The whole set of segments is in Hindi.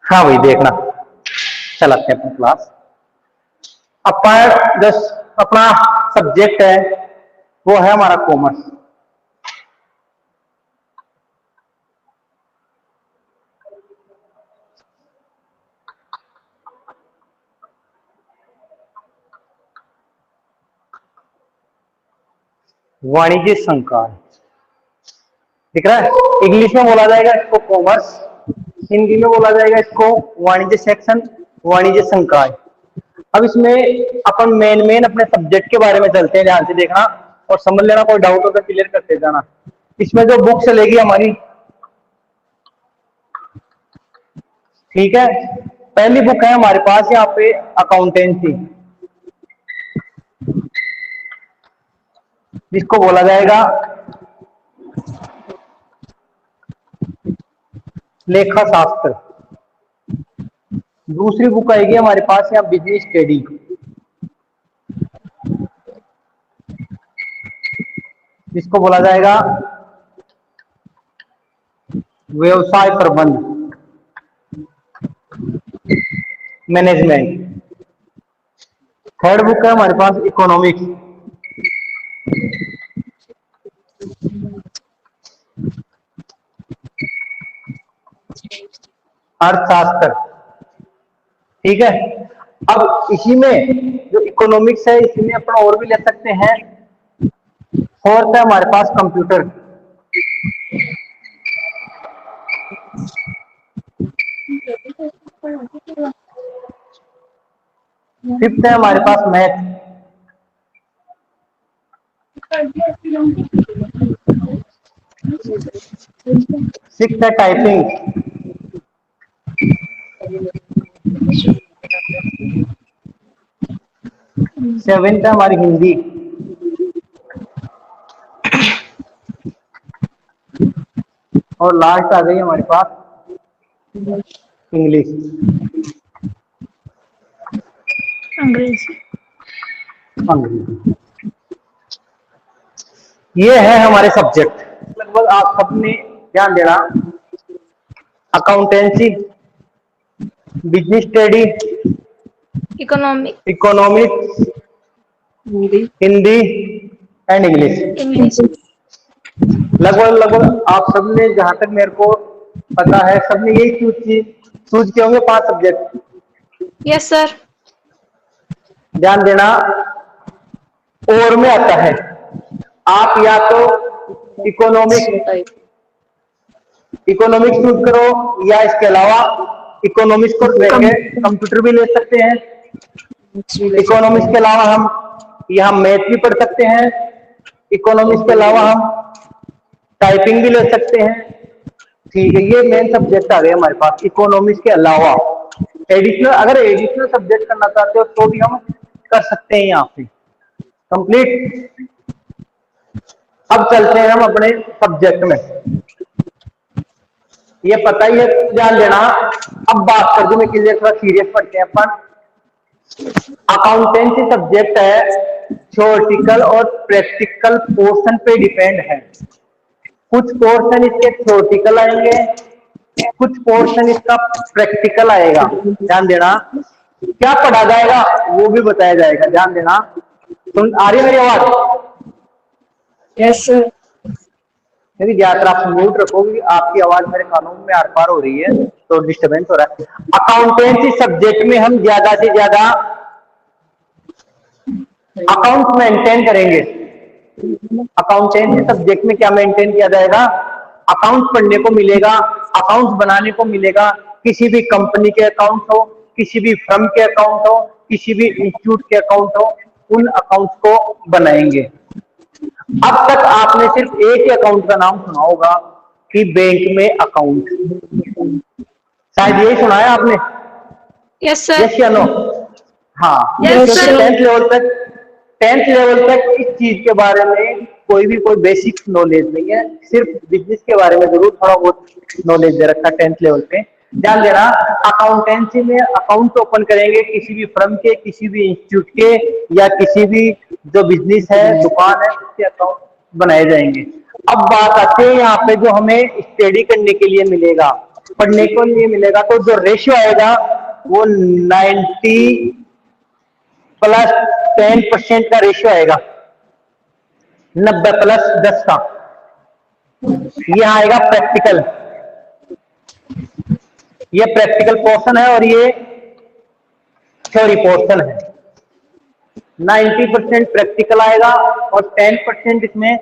हाँ भाई देखना, चलाते हैं अपनी क्लास। अपन जस्ट अपना सब्जेक्ट है वो है हमारा कॉमर्स। वाणिज्य संकाय दिख रहा है, इंग्लिश में बोला जाएगा इसको कॉमर्स, हिंदी में बोला जाएगा इसको वाणिज्य सेक्शन, वाणिज्य संकाय। अब इसमें अपन मेन अपने सब्जेक्ट के बारे में चलते हैं, ध्यान से देखना और समझ लेना, कोई डाउट हो तो क्लियर करते जाना। इसमें जो बुक चलेगी हमारी, ठीक है, पहली बुक है हमारे पास यहाँ पे अकाउंटेंसी, जिसको बोला जाएगा लेखा शास्त्र। दूसरी बुक आएगी हमारे पास यहाँ बिजनेस स्टडी, जिसको बोला जाएगा व्यवसाय प्रबंध, मैनेजमेंट। थर्ड बुक है हमारे पास इकोनॉमिक्स, अर्थशास्त्र, ठीक है। अब इसी में जो इकोनॉमिक्स है इसी में अपन और भी ले सकते हैं। फोर्थ है हमारे पास कंप्यूटर, फिफ्थ है हमारे पास मैथ, सिक्स्थ है टाइपिंग, सेवेंथ है हमारी हिंदी, और लास्ट आ गई हमारे पास इंग्लिश, अंग्रेजी। अंग्रेजी। ये है हमारे सब्जेक्ट। लगभग आप सबने ध्यान देना, accountancy, business study, economics, Hindi and English. लगभग आप सबने, जहां तक मेरे को पता है, सबने यही चूज किए होंगे 5 सब्जेक्ट। Yes sir. ध्यान देना, और में आता है, आप या तो इकोनॉमिक्स चूज करो, या इसके अलावा इकोनॉमिक्स को कंप्यूटर भी ले सकते हैं। इकोनॉमिक्स के अलावा हम यहाँ मैथ भी पढ़ सकते हैं, इकोनॉमिक्स के अलावा हम टाइपिंग भी ले सकते हैं, ठीक है। ये मेन सब्जेक्ट आ गए हमारे पास। इकोनॉमिक्स के अलावा अगर एडिशनल सब्जेक्ट करना चाहते हो तो भी हम कर सकते हैं यहाँ पे कंप्लीट। अब चलते हैं हम अपने सब्जेक्ट में, ये पता ही है, ध्यान देना। अब बात कर दूं मैं क्लियर, थोड़ा सीरियस पढ़ते हैं अपन। अकाउंटेंसी सब्जेक्ट है, थ्योरेटिकल और प्रैक्टिकल पोर्शन पे डिपेंड है। कुछ पोर्शन इसके थ्योरेटिकल आएंगे, कुछ पोर्शन इसका प्रैक्टिकल आएगा। ध्यान देना, क्या पढ़ा जाएगा वो भी बताया जाएगा। ध्यान देना, सुन आ रही है मेरी आवाज? Yes sir. मेरी ज्यादा आप म्यूट रखोगे, आपकी आवाज मेरे कानों में आर पार हो रही है तो डिस्टर्बेंस हो रहा है। अकाउंटेंसी सब्जेक्ट में हम ज्यादा से ज्यादा अकाउंट मेंटेन करेंगे। अकाउंटेंसी सब्जेक्ट में क्या मेंटेन किया जाएगा? अकाउंट पढ़ने को मिलेगा, अकाउंट बनाने को मिलेगा। किसी भी कंपनी के अकाउंट हो, किसी भी फर्म के अकाउंट हो, किसी भी इंस्टीट्यूट के अकाउंट हो, उन अकाउंट्स को बनाएंगे। अब तक आपने सिर्फ एक ही अकाउंट का नाम सुना होगा कि बैंक में अकाउंट, शायद यही सुना है आपने। Yes sir. यस या नो? हाँ, यस सर। 10th लेवल तक इस चीज के बारे में कोई बेसिक नॉलेज नहीं है। सिर्फ बिजनेस के बारे में जरूर थोड़ा बहुत नॉलेज दे रखा है 10th लेवल पे। ध्यान देना, अकाउंटेंसी में अकाउंट ओपन करेंगे किसी भी फर्म के, किसी भी इंस्टीट्यूट के, या किसी भी जो बिजनेस है, दुकान है, उसके अकाउंट बनाए जाएंगे। अब बात आती है यहाँ पे जो हमें स्टडी करने के लिए मिलेगा। पढ़ने को लिए मिलेगा, तो जो रेशियो आएगा वो 90 प्लस 10% का रेशियो आएगा, 90 प्लस 10 का। ये आएगा प्रैक्टिकल, ये प्रैक्टिकल पोर्शन है और ये थ्योरी पोर्शन है। 90% प्रैक्टिकल आएगा और 10% इसमें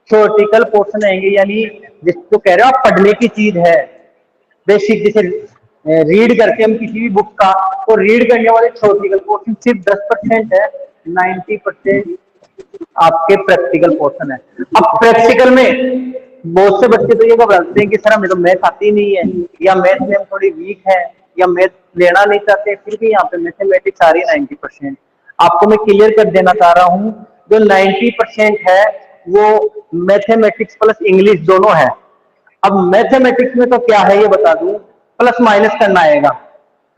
थ्योरेटिकल पोर्शन आएंगे, यानी जिसको कह रहे हो आप पढ़ने की चीज है, बेसिक, जैसे रीड करके हम किसी भी बुक का, तो रीड करने वाले थ्योरेटिकल पोर्शन सिर्फ 10% है, 90% आपके प्रैक्टिकल पोर्शन है। अब प्रैक्टिकल में बहुत से बच्चे तो ये घबराते हैं कि सर हमें तो मैथ आती नहीं है, या मैथ में हम थोड़ी वीक है, या मैथ लेना नहीं चाहते, फिर भी यहाँ पे मैथमेटिक्स आ रही है 90%। आपको मैं क्लियर कर देना चाह रहा हूँ, जो 90% है वो मैथमेटिक्स प्लस इंग्लिश दोनों है। अब मैथमेटिक्स में तो क्या है ये बता दूं, प्लस माइनस करना आएगा,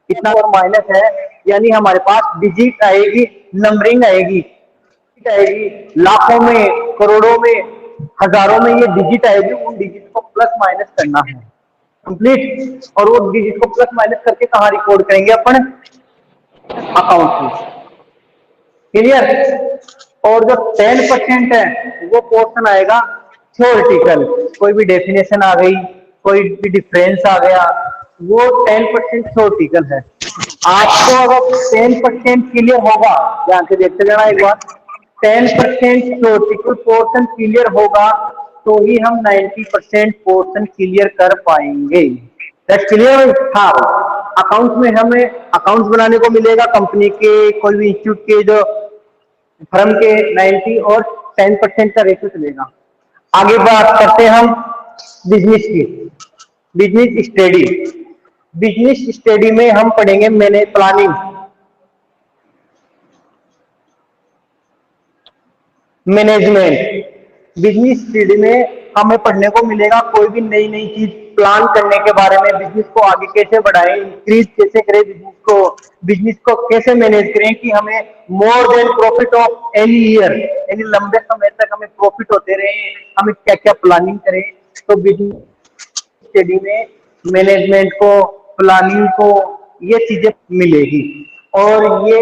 कितना और माइनस है, यानी हमारे पास डिजिट आएगी, नंबरिंग आएगी, लाखों में, करोड़ों में, हजारों में ये डिजिट आएगी, उन डिजिट को प्लस माइनस करना है कंप्लीट। और वो डिजिट को प्लस माइनस करके कहाँ रिकॉर्ड करेंगे अपन, अकाउंट में। क्लियर। और जो 10% है वो पोर्शन आएगा थ्योरेटिकल, कोई भी डेफिनेशन आ गई, कोई भी डिफरेंस आ गया, वो 10% थ्योरेटिकल है। आपको अगर 10% क्लियर होगा, ध्यान से देखते जाना एक बार, 10% थ्योरेटिकल पोर्शन क्लियर होगा तो ही हम 90% पोर्शन क्लियर कर पाएंगे। That's clear. हाँ, अकाउंट्स में हमें अकाउंट्स बनाने को मिलेगा, कंपनी के, कोई भी इंस्टीट्यूट के, जो फर्म के 90 और 10% का रेशियो चलेगा। आगे बात करते हैं हम बिजनेस की, बिजनेस स्टडी। बिजनेस स्टडी में हम पढ़ेंगे मैंने प्लानिंग, मैनेजमेंट। बिजनेस स्टडी में हमें पढ़ने को मिलेगा कोई भी नई नई चीज प्लान करने के बारे में, बिजनेस को आगे कैसे बढ़ाएं, इंक्रीज कैसे करें बिजनेस को कैसे मैनेज करें कि हमें more than profit of any year, यानी लंबे समय तक हमें प्रॉफिट होते रहे, हमें क्या क्या प्लानिंग करें। तो बिजनेस स्टडी में मैनेजमेंट को, प्लानिंग को, ये चीजें मिलेगी और ये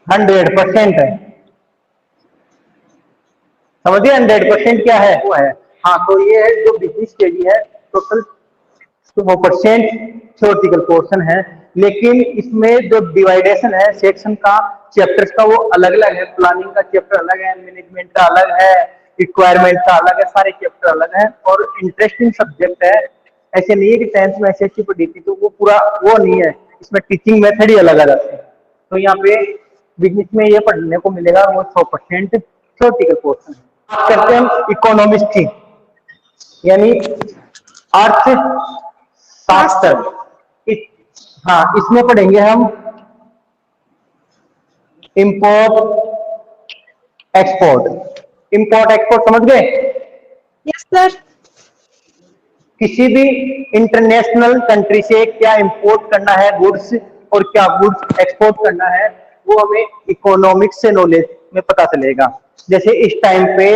100% है। समझिए 100% क्या है, वो है। हाँ, तो ये है जो बिजनेस स्टडी है, टोटल 100% थ्योरेटिकल पोर्शन है, लेकिन इसमें जो डिवाइडेशन है सेक्शन का, चैप्टर्स का, वो अलग अलग है। प्लानिंग का चैप्टर अलग है, मैनेजमेंट का अलग है, रिक्वायरमेंट का अलग है, सारे चैप्टर अलग है और इंटरेस्टिंग सब्जेक्ट है। ऐसे नहीं है कि 10th में एसएससी पढ़ी थी तो वो पूरा वो नहीं है, इसमें टीचिंग मेथड ही अलग अलग है। तो यहाँ पे बिजनेस में ये पढ़ने को मिलेगा, वो 100% थ्योरेटिकल पोर्शन है। बात करते हैं हम इकोनॉमिक्स की, यानी अर्थशास्त्र। हाँ, इसमें पढ़ेंगे हम इंपोर्ट एक्सपोर्ट। इंपोर्ट एक्सपोर्ट समझ गए? Yes sir. किसी भी इंटरनेशनल कंट्री से क्या इंपोर्ट करना है गुड्स और क्या गुड्स एक्सपोर्ट करना है, वो हमें इकोनॉमिक्स से नॉलेज में पता चलेगा। जैसे इस टाइम पे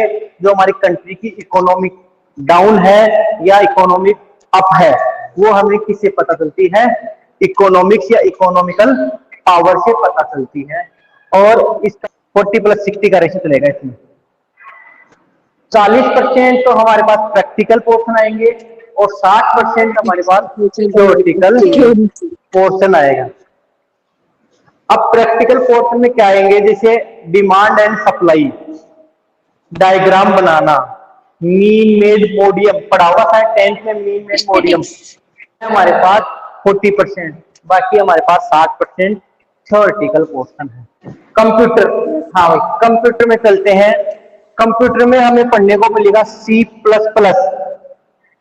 जो हमारी कंट्री की इकोनॉमिक डाउन है या इकोनॉमिक अप है, वो हमें किससे पता चलती है, इकोनॉमिक्स या इकोनॉमिकल पावर से पता चलती है। और इस 40+60 का रेशियो चलेगा इसमें। 40% तो हमारे पास प्रैक्टिकल पोर्शन आएंगे और 60% हमारे पास थ्योरेटिकल पोर्शन आएगा। अब प्रैक्टिकल पोर्शन में क्या आएंगे, जैसे डिमांड एंड सप्लाई, डायग्राम बनाना, मीन मेड मोडियम पढ़ा हुआ था 10th में, मीन मेड मोडियम हमारे पास 40%, बाकी हमारे पास 60% थ्योरेटिकल पोर्शन है। कंप्यूटर, हाँ भाई, कंप्यूटर में चलते हैं। कंप्यूटर में हमें पढ़ने को मिलेगा C++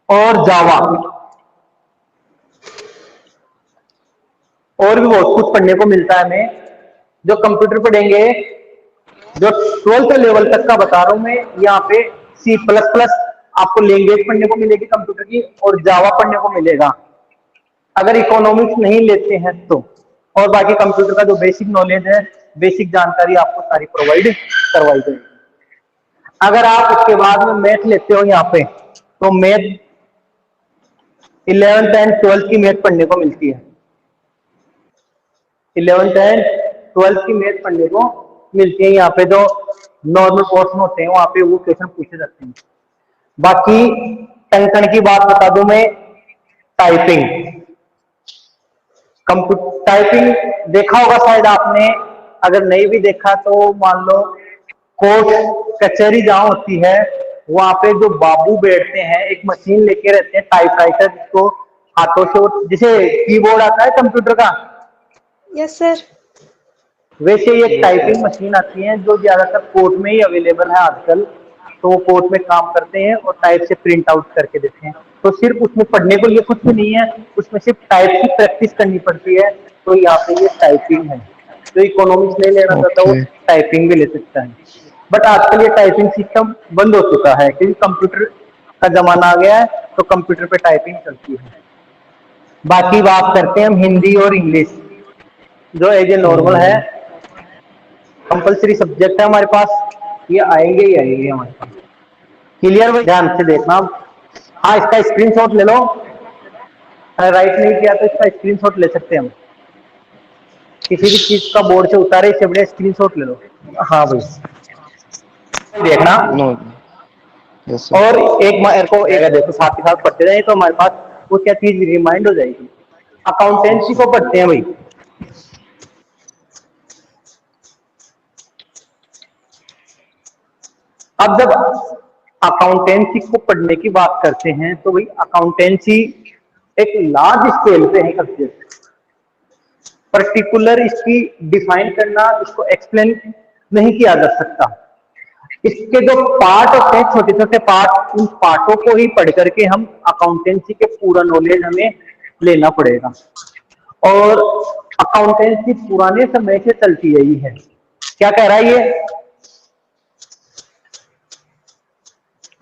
और जावा, और भी बहुत कुछ पढ़ने को मिलता है हमें। जो कंप्यूटर पढ़ेंगे, जो 12th लेवल तक का बता रहा हूं मैं, यहाँ पे C++ आपको लैंग्वेज पढ़ने को मिलेगी कंप्यूटर की, और जावा पढ़ने को मिलेगा अगर इकोनॉमिक्स नहीं लेते हैं तो। और बाकी कंप्यूटर का जो बेसिक नॉलेज है, बेसिक जानकारी आपको सारी प्रोवाइड करवाई जाएगी। अगर आप उसके बाद में मैथ लेते हो यहाँ पे, तो मैथ 11th एंड 12th की मैथ पढ़ने को मिलती है। 11th एंड 12th की मैथ पढ़ने को मिलती है। यहाँ पे जो नॉर्मल पोर्शन होते हैं वहां पे वो क्वेश्चन पूछे जाते हैं। बाकी टंकण की बात बता दूं मैं, टाइपिंग, कंप्यूटर टाइपिंग देखा होगा शायद आपने, अगर नहीं भी देखा तो मान लो कोर्ट कचहरी जहां होती है वहां पे जो बाबू बैठते हैं एक मशीन लेके रहते हैं टाइपराइटर, जिसको हाथों से जिसे कीबोर्ड आता है कंप्यूटर का, यस सर। वैसे ये टाइपिंग मशीन आती है जो ज्यादातर कोर्ट में ही अवेलेबल है आजकल। तो वो कोर्ट में काम करते हैं और टाइप से प्रिंट आउट करके देते हैं। तो सिर्फ उसमें पढ़ने को लिए कुछ भी नहीं है, उसमें सिर्फ टाइप की प्रैक्टिस करनी पड़ती है। तो यहाँ पे ये टाइपिंग है। जो इकोनॉमिक्स नहीं लेना चाहता वो टाइपिंग भी ले सकता है। बट आजकल ये टाइपिंग सिस्टम बंद हो चुका है क्योंकि कंप्यूटर का जमाना आ गया है, तो कंप्यूटर पे टाइपिंग चलती है। बाकी बात करते हैं हम हिंदी और इंग्लिश, जो एज ए नॉर्मल है, कंपलसरी सब्जेक्ट है हमारे पास, ये आएंगे ही आएंगे हमारे पास। क्लियर भाई, ध्यान से देखना। हाँ, इसका स्क्रीनशॉट ले लो, राइट नहीं किया तो इसका स्क्रीनशॉट ले सकते हैं हम। किसी भी चीज का बोर्ड से उतारे इससे बढ़िया स्क्रीनशॉट ले लो। हाँ भाई, देखना। और एक मेरे को एक देखो साथ के साथ पढ़ते जाए तो हमारे पास वो क्या चीज रिमाइंड हो जाएगी। अकाउंटेंसी को पढ़ते हैं भाई। अब जब अकाउंटेंसी को पढ़ने की बात करते हैं तो भाई अकाउंटेंसी एक लार्ज स्केल पे है सब्जेक्ट। पर्टिकुलर इसकी डिफाइन करना, इसको एक्सप्लेन नहीं किया जा सकता। इसके जो पार्ट होते हैं, छोटे छोटे पार्ट, उन पार्टों को ही पढ़ करके हम अकाउंटेंसी के पूरा नॉलेज हमें लेना पड़ेगा। और अकाउंटेंसी पुराने समय से चलती आई है। क्या कह रहा है ये?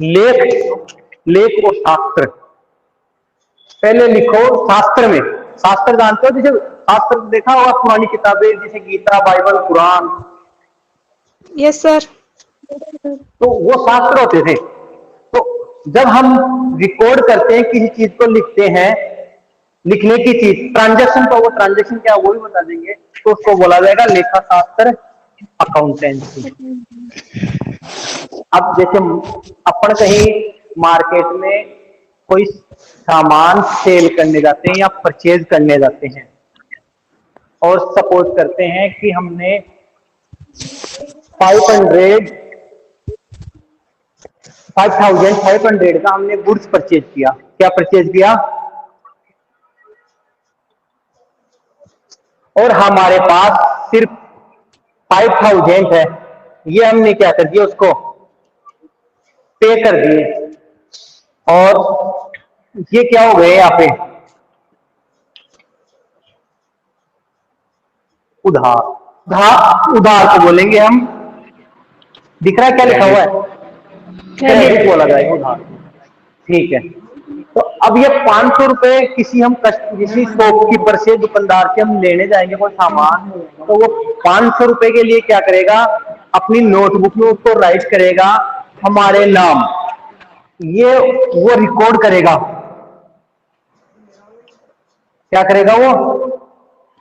लेख और शास्त्र। पहले लिखो शास्त्र में, शास्त्र जानते हो, जैसे शास्त्र देखा होगा पुरानी किताबें जैसे गीता, बाइबल, कुरान। Yes sir. तो वो शास्त्र होते थे। तो जब हम रिकॉर्ड करते हैं किसी चीज को, लिखते हैं, लिखने की चीज, ट्रांजैक्शन का, वो ट्रांजैक्शन क्या वो भी बता देंगे, तो उसको बोला जाएगा लेखा शास्त्र, अकाउंटेंसी। अब जैसे अपन कहीं मार्केट में कोई सामान सेल करने जाते हैं या परचेज करने जाते हैं, और सपोज करते हैं कि हमने 5500 का हमने गुड्स परचेज किया। क्या परचेज किया? और हमारे पास सिर्फ 5000 है, ये हमने क्या कर दिया, उसको पे कर दिए। और ये क्या हो गए यहाँ पे? उधार। उधार को बोलेंगे हम, दिख रहा है क्या लिखा हुआ है? क्रेडिट बोला जाएगा उधार। ठीक है। तो अब ये 500 रुपए किसी शॉपकीपर से, दुकानदार से हम लेने जाएंगे कोई सामान, तो वो 500 रुपए के लिए क्या करेगा, अपनी नोटबुक में उसको राइट करेगा हमारे नाम, ये वो रिकॉर्ड करेगा। क्या करेगा? वो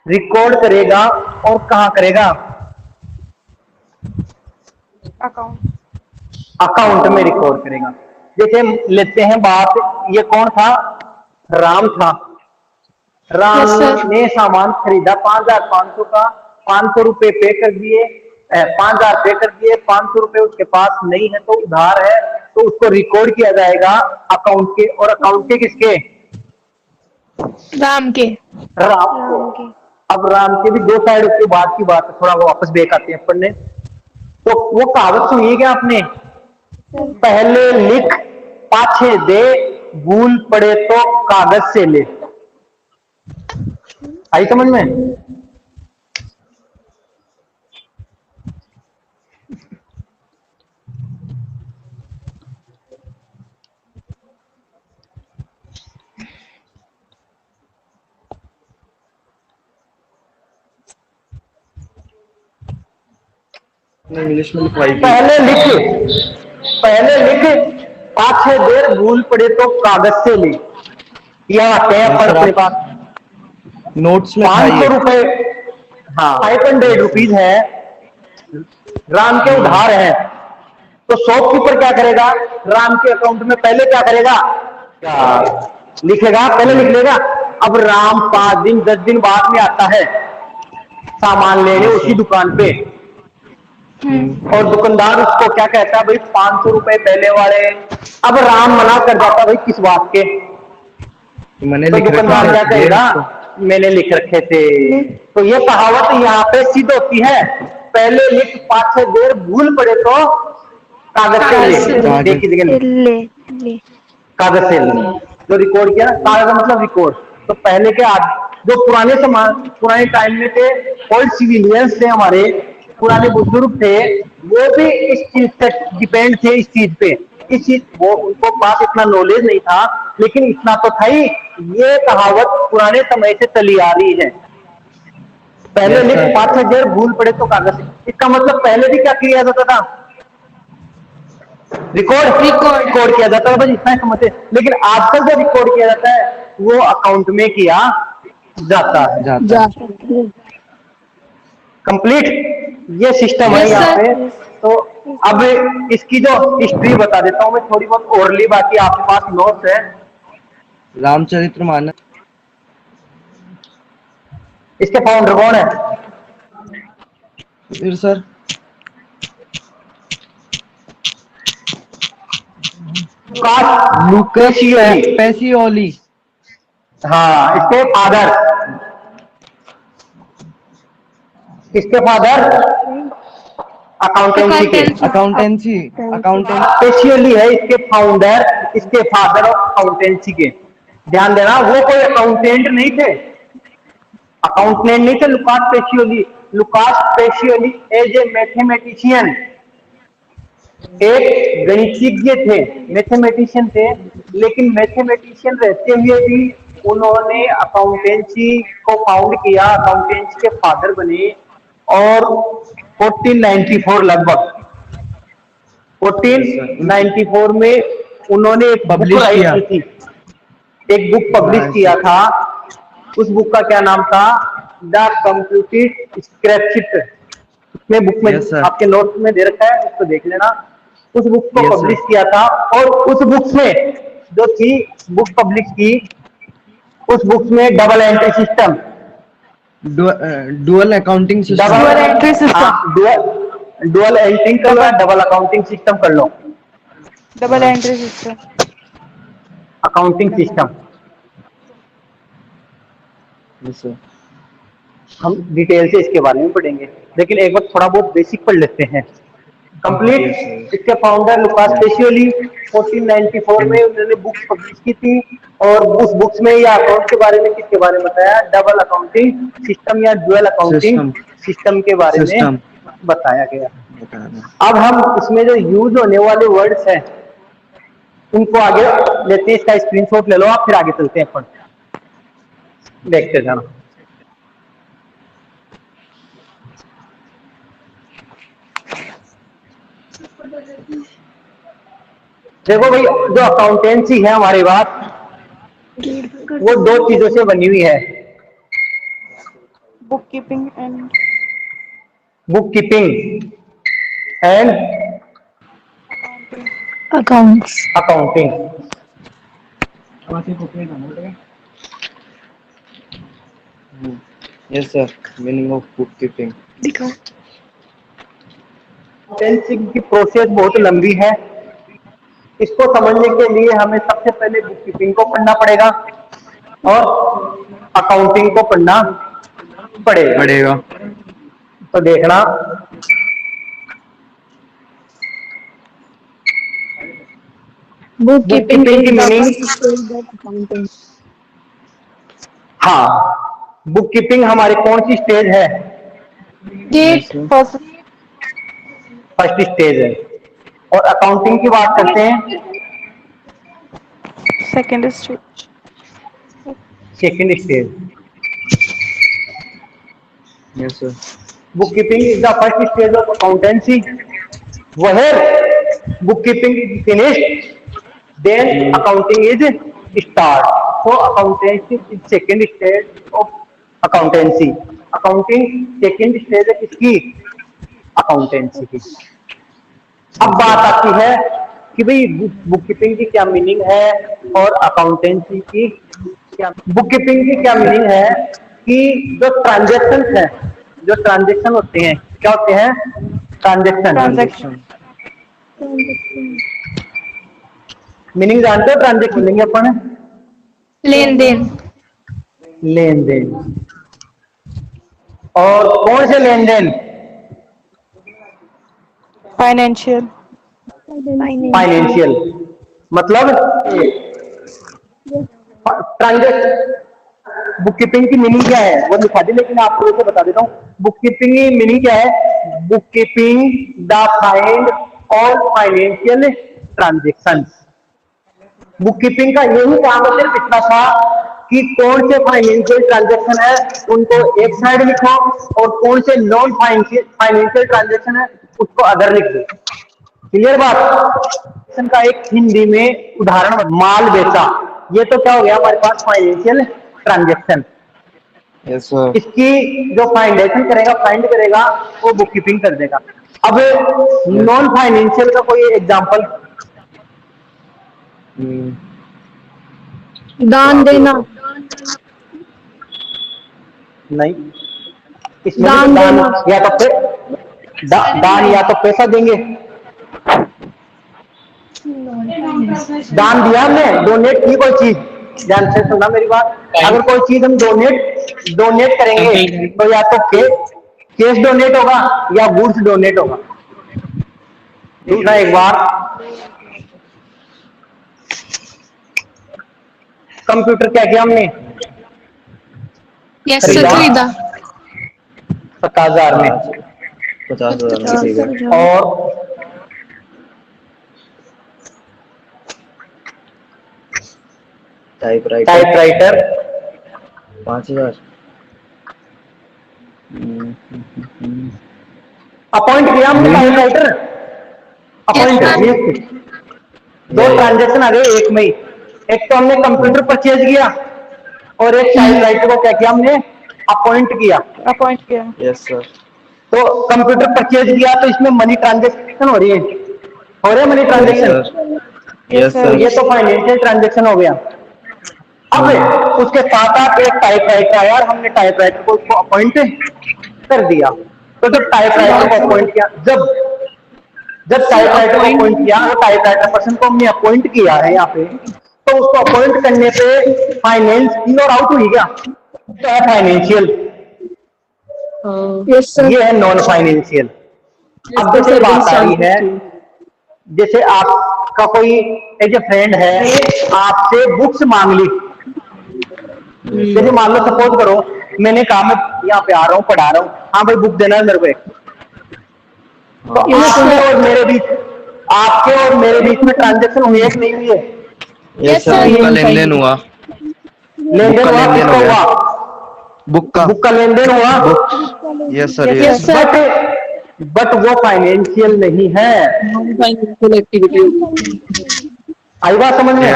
रिकॉर्ड करेगा। और कहां करेगा? अकाउंट में रिकॉर्ड करेगा। जैसे लेते हैं बात, ये कौन था? राम था। राम ने सामान खरीदा 5500 का, 500 रुपए पे कर दिए, 5000 पे कर दिए, 500 रुपए उसके पास नहीं है तो उधार है, तो उसको रिकॉर्ड किया जाएगा अकाउंट के। और अकाउंट के किसके? राम के। राम के। अब राम के भी दो साइड उसके बाद की बात है, थोड़ा वो वापस बेक आते हैं अपन ने। तो वो कहावत सुनिए क्या आपने? पहले लिख पाछे दे, भूल पड़े तो कागज से ले। आई समझ में? इंग्लिश में लिखवाई। पहले लिख पाछे देर, भूल पड़े तो कागज से ले। यह आते हैं पर अपने पास नोट्स में 500 खाइए। रुपए, हाँ 500 रुपीज है, राम के उधार है। तो शॉपकीपर क्या करेगा, राम के अकाउंट में पहले क्या करेगा, लिखेगा, पहले लिख लेगा। अब राम 5 दिन 10 दिन बाद में आता है सामान लेने उसी दुकान पे, और दुकानदार उसको क्या कहता है, भाई 500 रुपए पहले वाले। अब राम मना कर जाता, भाई किस बात के, मैंने तो लिख रखा दुकानदार क्या है कहेगा, मैंने लिख रखे थे। तो ये कहावत यहाँ पे सिद्ध होती है, पहले लिख पाछे देर भूल पड़े तो कागज से ले। देखी देखिए, ले कागज से ले जो रिकॉर्ड किया ना, कागज का मतलब रिकॉर्ड। तो पहले के जो पुराने पुराने टाइम में थे, ओल्ड सिविलियंस थे हमारे, पुराने बुजुर्ग थे, वो भी इस चीज से डिपेंड थे, इस चीज पे। इस चीज वो उनको पास इतना नॉलेज नहीं था, लेकिन इतना तो था ही, ये कहावत पुराने समय से चली आ रही है। पहले लिख पाछे देर भूल पड़े तो कागज से। इसका मतलब पहले भी क्या किया जाता था, रिकॉर्ड किया जाता है, बस इतना समझते। लेकिन आजकल जो रिकॉर्ड किया जाता है वो अकाउंट में किया जाता है। कंप्लीट ये सिस्टम है यहाँ पे। तो अब इसकी जो हिस्ट्री बता देता हूँ मैं थोड़ी बहुत ओरली, बाकी आपके पास नोट्स है। रामचरितमानस। इसके फाउंडर कौन है, फिर सर लुकास पेसियोली। हाँ, इसके फादर अकाउंटेंसी पेशियली है इसके फाउंडर, इसके फादर ऑफ अकाउंटेंसी के। ध्यान देना, वो कोई अकाउंटेंट नहीं थे, लुकास पेशियली एज ए मैथमेटिशियन, एक गणितज्ञ थे, मैथमेटिशियन थे। लेकिन मैथमेटिशियन रहते हुए भी उन्होंने अकाउंटेंसी को फाउंड किया, अकाउंटेंसी के फादर बने। और 1494 लगभग 1494 में उन्होंने एक बुक राइट की थी, एक बुक पब्लिश किया था। उस बुक का क्या नाम था, द कंप्यूटेड स्प्रेडशीट। इसमें बुक में आपके नोट्स में दे रखा है, उसको देख लेना। उस बुक को पब्लिश किया था, और उस बुक में जो थी बुक पब्लिश की, उस बुक में double entry system, dual accounting system, dual entry कर लो, डबल अकाउंटिंग सिस्टम कर लो, double entry system, accounting system. हम डिटेल से इसके बारे में पढ़ेंगे, लेकिन एक बार थोड़ा बहुत बेसिक पढ़ लेते हैं। कंप्लीट इसके फाउंडर लुकास पेशियोली 1494 में उन्होंने बुक पब्लिश की थी, और उस बुक्स में या अकाउंट के बारे में किसके बारे में बताया, डबल अकाउंटिंग सिस्टम या डुअल अकाउंटिंग सिस्टम के बारे में बताया गया। अब हम इसमें जो यूज होने वाले वर्ड्स हैं उनको आगे लेते हैं। इसका स्क्रीनशॉट ले लो आप, फिर आगे चलते हैं, अपन देखते जाना। देखो भाई, जो अकाउंटेंसी है हमारी बात, वो दो चीजों से बनी हुई है, book keeping and accounting. Yes sir, meaning of book keeping. Accountancy की प्रोसेस बहुत लंबी है। इसको समझने के लिए हमें सबसे पहले बुक कीपिंग को पढ़ना पड़ेगा और अकाउंटिंग को पढ़ना पड़ेगा। तो देखना, बुक कीपिंग की मीनिंग, हाँ, बुक कीपिंग हमारी कौन सी स्टेज है, फर्स्ट स्टेज है। और अकाउंटिंग की बात करते हैं, second stage. Yes sir. Book keeping is the first stage of accountancy, where bookkeeping is finished, then accounting is start। आपको accountancy second stage of accountancy, accounting second stage है किसकी, अकाउंटेंसी की। अब बात आती है कि भाई बुक कीपिंग की क्या मीनिंग है और अकाउंटेंसी की क्या। बुक कीपिंग की क्या मीनिंग है कि जो ट्रांजेक्शन है, जो ट्रांजेक्शन होते हैं, क्या होते हैं, ट्रांजेक्शन। ट्रांजैक्शन। मीनिंग जानते हो ट्रांजेक्शन लेंगे अपन, लेन देन। लेन देन। और कौन से लेन देन, फाइनेंशियल। फाइनेंशियल। मतलब ट्रांजेक्शन, बुक कीपिंग की मीनिंग क्या है वो दिखा दी, लेकिन आपको इसे बता देता हूँ बुक कीपिंग की मीनिंग क्या है। Book keeping the find all financial transaction. Book keeping का यही काम है सिर्फ इतना था कि कौन से फाइनेंशियल ट्रांजेक्शन है उनको एक साइड लिखो और कौन से नॉन फाइनेंशियल ट्रांजेक्शन है उसको अदर लिख दो। क्लियर बात। का एक हिंदी में उदाहरण, माल बेचा, ये तो क्या हो गया हमारे पास फाइनेंशियल ट्रांजेक्शन। Yes sir. इसकी जो फाइंडेशन करेगा, फाइंड करेगा, वो बुक कीपिंग कर देगा। अब नॉन फाइनेंशियल का कोई एग्जांपल, दान देना। नहीं, इसमें दान दान देना। या तो दान या तो पैसा देंगे, दान दिया हमने, डोनेट की कोई चीज, ध्यान से सुनना मेरी बात। अगर कोई चीज हम डोनेट करेंगे तो या तो कैश डोनेट होगा या गुड्स डोनेट होगा। दूसरा एक बार, कंप्यूटर क्या किया हमने, यस खरीदा। खरीदा। 50,000 में, 50,000 में खरीदा। और टाइपराइटर 5,000। अपॉइंट किया हमने, टाइपराइटर अपॉइंट। दो ट्रांजेक्शन आ गए एक में ही, एक तो हमने कंप्यूटर परचेज किया और एक टाइपराइटर को क्या किया हमने, अपॉइंट किया। अपॉइंट किया। Yes sir. तो कंप्यूटर परचेज किया तो इसमें मनी ट्रांजेक्शन हो रही है, हो रहे मनी ट्रांजेक्शन। Yes sir. ये तो फाइनेंशियल ट्रांजेक्शन हो गया। अब उसके साथ आप एक टाइपराइटर आया और हमने टाइपराइटर को उसको अपॉइंट कर दिया। तो जब टाइपराइटर को अपॉइंट किया, जब टाइपराइटर को अपॉइंट किया, तो टाइपराइटर पर्सन को हमने अपॉइंट किया है यहाँ पे, तो उसको अपॉइंट करने पे फाइनेंस इन और आउट हुई क्या, तो है फाइनेंशियल, ये है नॉन फाइनेंशियल। अब जैसे बात आ रही है, जैसे आपका कोई एक फ्रेंड है आपसे बुक्स मांग ली, जैसे मान लो सपोज करो मैंने कहा मैं यहाँ पे आ रहा हूँ, पढ़ा रहा हूँ, हाँ भाई बुक देना है मेरे को एक। तो आपके और मेरे बीच में ट्रांजेक्शन हुई है कि नहीं हुई है? Yes sir. बुक का लेन देन हुआ। लेन देन हुआ, किसका हुआ? बुक का लेन देन हुआ। Yes sir. Yes sir. But वो फाइनेंशियल नहीं है। Financial activity. आई बात समझ में?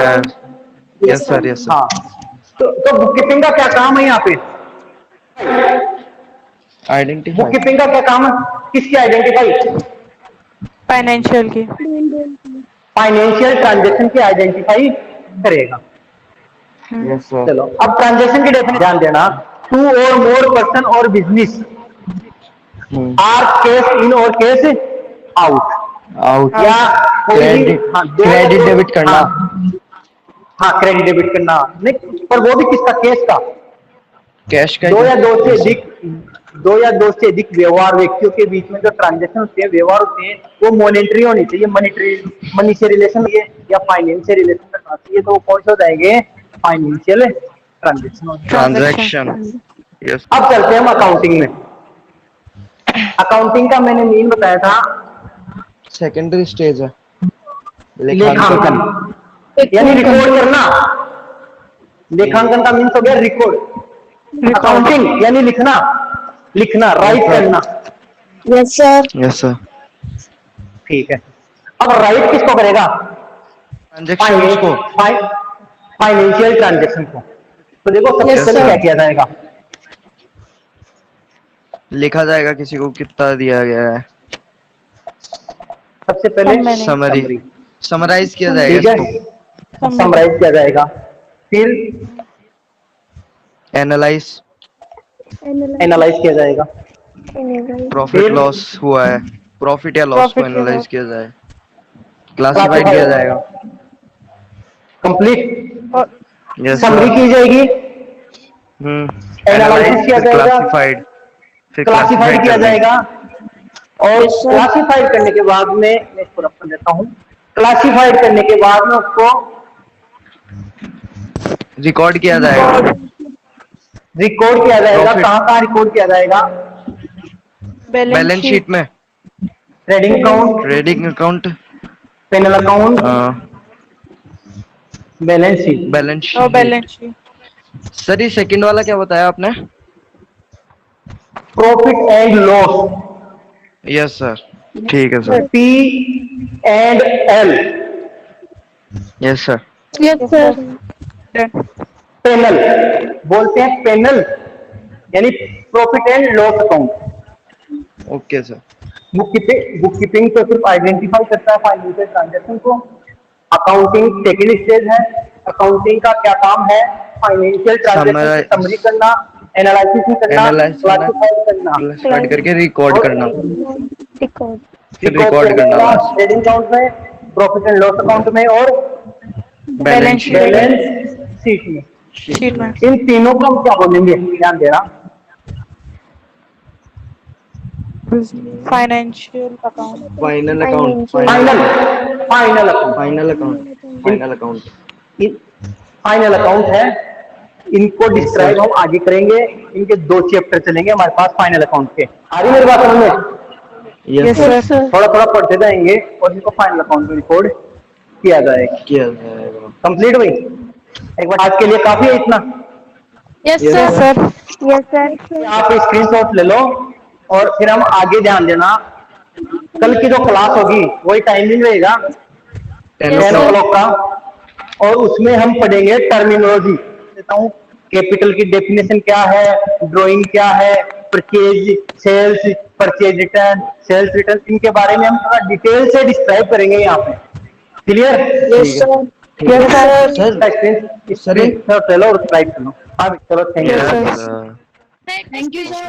Yes sir. Yes sir. हाँ, तो बुक कीपिंग का क्या काम है यहाँ पे? आइडेंटिफाई। बुक कीपिंग का क्या काम है? किसकी आइडेंटिफाई? फाइनेंशियल की। फाइनेंशियल ट्रांजेक्शन की आइडेंटिफाई करेगा। Yes sir. चलो अब ट्रांजेक्शन की डेफिनेशन ध्यान देना। टू और मोर पर्सन और बिजनेस आर कैश इन और कैश आउट। या क्रेडिट डेबिट करना। हाँ, क्रेडिट डेबिट करना नहीं, पर वो भी किसका, केस का। कैश का। दो या दो से अधिक व्यवहार, व्यक्तियों के बीच में जो ट्रांजेक्शन होते हैं, व्यवहार होते हैं, वो मॉनेटरी होनी चाहिए। मनी से रिलेशन है या फाइनेंस से रिलेशन रखना चाहिए, तो वो कौन से हो जाएंगे? Financial transaction. यस। अब चलते हैं हम अकाउंटिंग में। अकाउंटिंग का मैंने मीन बताया था, सेकेंडरी स्टेज है लेखांकन, यानी रिकॉर्ड करना। लेखांकन का मीन्स हो गया रिकॉर्ड। अकाउंटिंग यानी लिखना, राइट करना। Yes sir. Yes sir. ठीक है, अब राइट किसको करेगा? ट्रांजैक्शन को। फाइनेंशियल ट्रांजेक्शन को। तो देखो सबसे Yes, पहले sir. क्या किया जाएगा, लिखा जाएगा किसी को कितना दिया गया है, सबसे पहले Summary. समरी, समरी, समराइज किया जाएगा ठीक है, इसको, समराइज किया जाएगा, फिर एनालाइज, एनालाइज किया जाएगा, प्रॉफिट फिर लॉस हुआ है, प्रॉफिट या लॉस को Profit या एनालाइज loss. किया जाए, क्लासिफाइड किया जाएगा। कंप्लीट और यस समरी की जाएगी, एनालाइज, किया फिर जाएगा, क्लासिफाइड, फिर क्लासिफाइड किया करनी। जाएगा, और Yes, sir. क्लासिफाइड करने के बाद में मैं इसको रख देता हूँ, क्लासिफाइड करने के बाद में उसको रिकॉर्ड किया जाएगा, रिकॉर्ड किया जाएगा। Profit. कहाँ रिकॉर्ड किया जाएगा, बैलेंस शीट में, trading account, trading account, PnL account, balance sheet. Balance और शीट। Balance sheet. सर ये सेकंड वाला क्या बताया आपने? Profit and loss, yes sir, ठीक है sir, P and L, yes sir, Yes, sir. PnL बोलते हैं, पेनल यानी profit and loss account. Okay sir, book keeping तो सिर्फ आइडेंटिफाई करता है फाइनेंशियल ट्रांजेक्शन को, अकाउंटिंग सेकेंड स्टेज है। अकाउंटिंग का क्या काम है, फाइनेंशियल ट्रांजेक्शन की समरी करना, एनालिसिस करना, एनालाइज क्लासिफाई करना, क्लासिफाइड करके रिकॉर्ड करना, फिर रिकॉर्ड रिकॉर्ड करना करना बस। ट्रेडिंग अकाउंट में, प्रॉफिट एंड लॉस अकाउंट में और बैलेंस शीट, बैलेंस शीट में। शीट में। इन तीनों को हम क्या बोलेंगे, ध्यान देना, financial account. Final account, final final account, final account, final account, final account है। इनको डिस्क्राइब हम आगे करेंगे, इनके 2 चैप्टर चलेंगे हमारे पास फाइनल अकाउंट के। आ रही मेरी बात समझ में? Yes Yes, sir, sir. थोड़ा थोड़ा पढ़ते जाएंगे और इनको फाइनल अकाउंट में रिकॉर्ड किया जाएगा। किया जाएगा। कंप्लीट हुई? एक बार आज के लिए काफी है इतना। Yes, Yes, sir. sir. Yes, sir. आप स्क्रीनशॉट ले लो और फिर हम आगे ध्यान देना। कल की जो क्लास होगी वही टाइमिंग रहेगा 10 10 o'clock, o'clock का, और उसमें हम पढ़ेंगे टर्मिनोलॉजी। देता हूँ, कैपिटल की डेफिनेशन क्या है, ड्राइंग क्या है, purchase sales, purchase return, sales return, इनके बारे में हम थोड़ा डिटेल से डिस्क्राइब करेंगे यहाँ पे। Clear? Yes, sir. Yes, sir. Sir, screen लो और स्लाइड कर लो। हाँ चलो, thank Yes, you. sir. Yes sir, Thank you, sir.